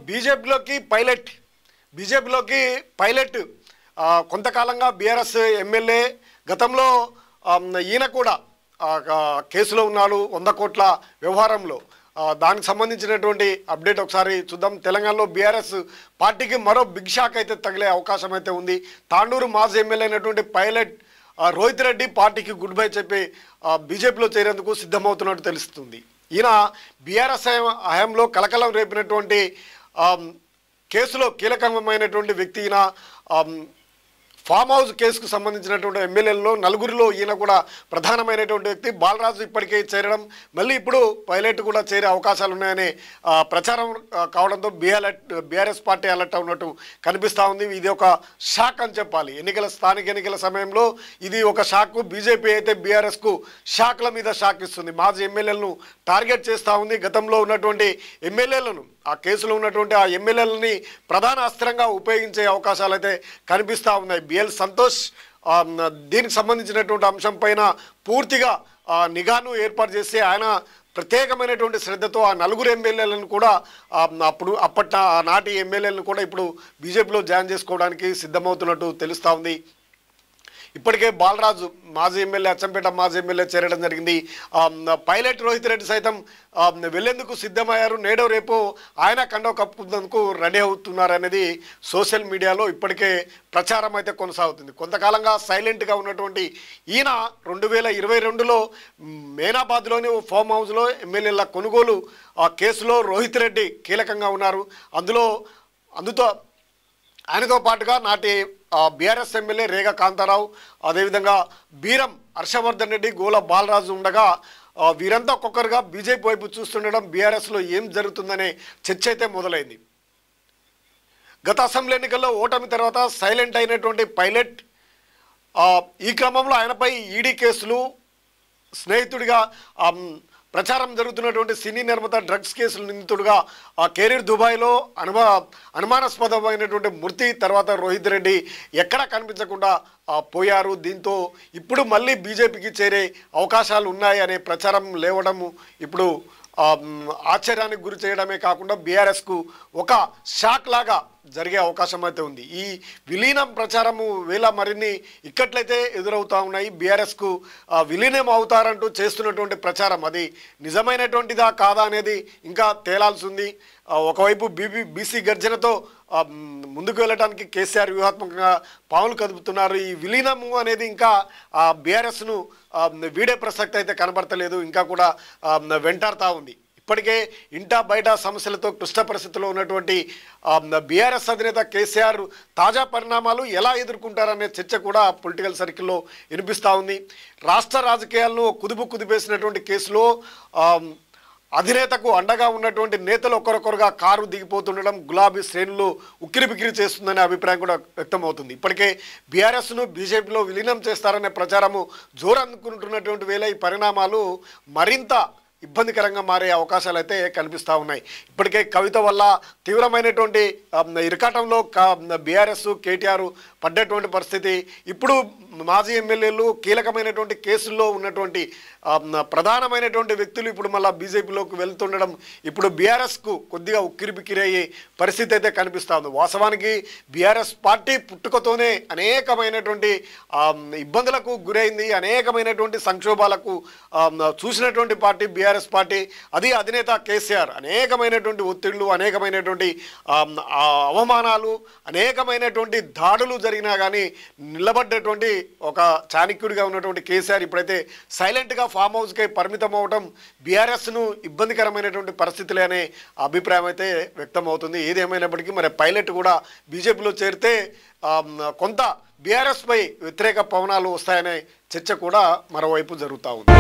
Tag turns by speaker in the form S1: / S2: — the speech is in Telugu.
S1: బీజేపీలోకి పైలట్ కొంతకాలంగా బీఆర్ఎస్ ఎమ్మెల్యే గతంలో ఈయన కూడా కేసులో ఉన్నాడు 100 కోట్ల వ్యవహారంలో. దానికి సంబంధించినటువంటి అప్డేట్ ఒకసారి చూద్దాం. తెలంగాణలో బీఆర్ఎస్ పార్టీకి మరో బిగ్ షాక్ అయితే తగిలే అవకాశం అయితే ఉంది. తాండూరు మాజీ ఎమ్మెల్యే అయినటువంటి పైలట్ రోహిత్ రెడ్డి పార్టీకి గుడ్ బై చెప్పి బీజేపీలో చేరేందుకు సిద్ధమవుతున్నట్టు తెలుస్తుంది. ఈయన బీఆర్ఎస్ హయాంలో కలకలం రేపినటువంటి కేసులో కీలకమైనటువంటి వ్యక్తి. ఈయన ఫామ్ హౌస్ కేసుకు సంబంధించినటువంటి ఎమ్మెల్యేలలో 4గురిలో ఈయన కూడా ప్రధానమైనటువంటి వ్యక్తి. బాలరాజు ఇప్పటికే చేరడం, మళ్ళీ ఇప్పుడు పైలట్ కూడా చేరే అవకాశాలు ఉన్నాయనే ప్రచారం కావడంతో బీఆర్ఎస్ పార్టీ అలర్ట్ ఉన్నట్టు కనిపిస్తూ ఉంది. ఇది ఒక షాక్ అని చెప్పాలి. స్థానిక ఎన్నికల సమయంలో ఇది ఒక షాక్. బీజేపీ అయితే బీఆర్ఎస్కు షాక్ల మీద షాక్ ఇస్తుంది. మాజీ ఎమ్మెల్యేలను టార్గెట్ చేస్తూ ఉంది. గతంలో ఉన్నటువంటి ఎమ్మెల్యేలను, ఆ కేసులో ఉన్నటువంటి ఆ ఎమ్మెల్యేలని ప్రధాన అస్త్రంగా ఉపయోగించే అవకాశాలు అయితే కనిపిస్తూ ఉన్నాయి. బిఎల్ సంతోష్ దీనికి సంబంధించినటువంటి అంశం పైన పూర్తిగా నిఘాను ఏర్పాటు చేసి ఆయన ప్రత్యేకమైనటువంటి శ్రద్ధతో ఆ 4 ఎమ్మెల్యేలను కూడా నాటి ఎమ్మెల్యేలను కూడా ఇప్పుడు బీజేపీలో జాయిన్ చేసుకోవడానికి సిద్ధమవుతున్నట్టు తెలుస్తూ ఉంది. ఇప్పటికే బాలరాజు మాజీ ఎమ్మెల్యే, అచ్చంపేట మాజీ ఎమ్మెల్యే చేరడం జరిగింది. పైలట్ రోహిత్ రెడ్డి సైతం వెళ్లేందుకు సిద్ధమయ్యారు. నేడో రేపు ఆయన కండవ కప్పుకుందుకు రెడీ అవుతున్నారు అనేది సోషల్ మీడియాలో ఇప్పటికే ప్రచారం అయితే కొనసాగుతుంది. కొంతకాలంగా సైలెంట్గా ఉన్నటువంటి ఈయన 2022లో మేనాబాద్లోని ఫామ్ హౌస్లో ఎమ్మెల్యేల కొనుగోలు కేసులో రోహిత్ రెడ్డి కీలకంగా ఉన్నారు. ఆయనతో పాటుగా నాటి బీఆర్ఎస్ ఎమ్మెల్యే రేగా కాంతారావు, అదేవిధంగా బీరం హర్షవర్ధన్ రెడ్డి, గోల బాలరాజు ఉండగా వీరంతా ఒక్కొక్కరుగా బీజేపీ వైపు చూస్తుండడం బీఆర్ఎస్లో ఏం జరుగుతుందనే చర్చ అయితే మొదలైంది. గత అసెంబ్లీ ఎన్నికల్లో ఓటమి తర్వాత సైలెంట్ అయినటువంటి పైలట్ ఈ క్రమంలో ఆయనపై ఈడీ కేసులు, స్నేహితుడిగా ప్రచారం జరుగుతున్నటువంటి సినీ నిర్మాత డ్రగ్స్ కేసులు నిందితుడుగా కెరీర్ దుబాయ్లో అనుమానాస్పదమైనటువంటి మూర్తి, తర్వాత రోహిత్ రెడ్డి ఎక్కడా కనిపించకుండా పోయారు. దీంతో ఇప్పుడు మళ్ళీ బీజేపీకి చేరే అవకాశాలు ఉన్నాయి అనే ప్రచారం లేవడము ఇప్పుడు ఆశ్చర్యానికి గురి చేయడమే కాకుండా బీఆర్ఎస్కు ఒక షాక్ లాగా జరిగే అవకాశం అయితే ఉంది. ఈ విలీనం ప్రచారము వేళ మరిన్ని ఇక్కట్లయితే ఎదురవుతూ ఉన్నాయి. బీఆర్ఎస్కు విలీనం అవుతారంటూ చేస్తున్నటువంటి ప్రచారం అది నిజమైనటువంటిదా కాదా అనేది ఇంకా తేలాల్సి ఉంది. ఒకవైపు బీసీ గర్జనతో ముందుకు వెళ్ళడానికి కేసీఆర్ వ్యూహాత్మకంగా పావులు కదుపుతున్నారు. ఈ విలీనము అనేది ఇంకా బీఆర్ఎస్ను వీడే ప్రసక్తి అయితే కనబడతలేదు, ఇంకా కూడా వెంటాడుతూ ఉంది. ఇప్పటికే ఇంటా బయట సమస్యలతో క్లిష్ట పరిస్థితుల్లో ఉన్నటువంటి బీఆర్ఎస్ అధినేత కేసీఆర్ తాజా పరిణామాలు ఎలా ఎదుర్కొంటారనే చర్చ కూడా పొలిటికల్ సర్కిల్లో వినిపిస్తూ ఉంది. రాష్ట్ర రాజకీయాలను కుదిపేసినటువంటి కేసులో అధినేతకు అండగా ఉన్నటువంటి నేతలు ఒకరొకరుగా కారు దిగిపోతుండడం గులాబీ శ్రేణులు ఉక్కిరిబిక్కిరి చేస్తుందనే అభిప్రాయం కూడా వ్యక్తమవుతుంది. ఇప్పటికే బీఆర్ఎస్ను బీజేపీలో విలీనం చేస్తారనే ప్రచారము జోరందుకుంటున్నటువంటి వేళ ఈ పరిణామాలు మరింత ఇబ్బందికరంగా మారే అవకాశాలు అయితే కనిపిస్తూ ఉన్నాయి. ఇప్పటికే కవిత వల్ల తీవ్రమైనటువంటి ఇరకాటంలో బీఆర్ఎస్ కేటీఆర్ పడ్డటువంటి పరిస్థితి. ఇప్పుడు మాజీ ఎమ్మెల్యేలు కీలకమైనటువంటి కేసుల్లో ఉన్నటువంటి ప్రధానమైనటువంటి వ్యక్తులు ఇప్పుడు మళ్ళీ బీజేపీలోకి వెళ్తుండడం ఇప్పుడు బీఆర్ఎస్కు కొద్దిగా ఉక్కిరిబిక్కిరయ్యే పరిస్థితి అయితే కనిపిస్తూ ఉంది. వాస్తవానికి బీఆర్ఎస్ పార్టీ పుట్టుకతోనే అనేకమైనటువంటి ఇబ్బందులకు గురైంది, అనేకమైనటువంటి సంక్షోభాలకు చూసినటువంటి పార్టీ బీఆర్ఎస్ పార్టీ. అది అధినేత కేసీఆర్ అనేకమైనటువంటి ఒత్తిళ్లు, అనేకమైనటువంటి అవమానాలు, అనేకమైనటువంటి దాడులు జరిగినా కానీ నిలబడ్డటువంటి ఒక చాణక్యుడిగా ఉన్నటువంటి కేసీఆర్ ఇప్పుడైతే సైలెంట్గా ఫామ్ హౌస్కి పరిమితం అవడం బీఆర్ఎస్ను ఇబ్బందికరమైనటువంటి పరిస్థితులే అనే అభిప్రాయం అయితే వ్యక్తం అవుతుంది. ఏదేమైనప్పటికీ మరి పైలట్ కూడా బీజేపీలో చేరితే కొంత బీఆర్ఎస్పై వ్యతిరేక పవనాలు వస్తాయనే చర్చ కూడా మరోవైపు జరుగుతూ ఉంది.